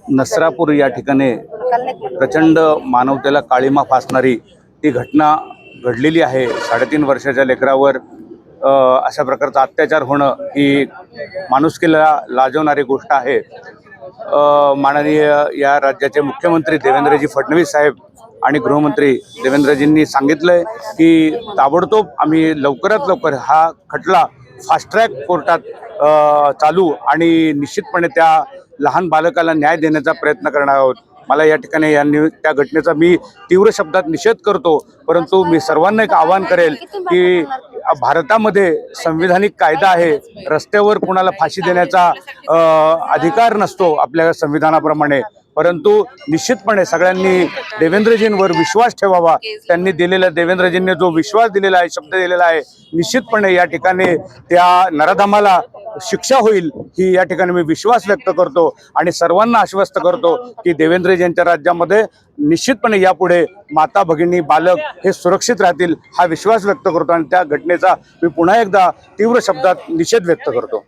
नसरापूर या ठिकाणी प्रचंड मानवतेला काळिमा फासणारी ती घटना घडलेली आहे। 3.5 वर्षाच्या लेकरावर अशा प्रकारचा अत्याचार होणं ही माणुसकीला लाजवणारी गोष्ट आहे। माननीय या राज्याचे मुख्यमंत्री देवेंद्रजी फडणवीस साहेब आणि गृहमंत्री देवेंद्रजींनी सांगितलंय की ताबडतोब आम्ही लवकरात लवकर हा खटला फास्ट ट्रॅक कोर्टात चालू आणि निश्चितपणे त्या लहान बालकाला न्याय देण्याचा प्रयत्न करणार आहोत। मला या ठिकाणी त्या घटनेचा मी तीव्र शब्दात निषेध करतो, परंतु मी सर्वांना एक आवाहन करेल की भारतामध्ये संविधानिक कायदा आहे। रस्त्यावर कुणाला फाशी देण्याचा अधिकार नसतो आपल्या संविधानाप्रमाणे, परंतु निश्चितपणे सगळ्यांनी देवेंद्रजींवर विश्वास ठेवावा। त्यांनी दिलेला देवेंद्रजींनी जो विश्वास दिलेला आहे, शब्द दिलेला आहे, निश्चितपणे या ठिकाणी त्या नराधमाला शिक्षा होईल ही या ठिकाणी मी विश्वास व्यक्त करतो आणि सर्वांना आश्वस्त करतो की देवेंद्रजी यांच्या राज्यामध्ये निश्चितपणे यापुढे माता भगिनी बालक हे सुरक्षित राहतील हा विश्वास व्यक्त करतो आणि त्या घटनेचा मी पुन्हा एकदा तीव्र शब्दात निषेध व्यक्त करतो।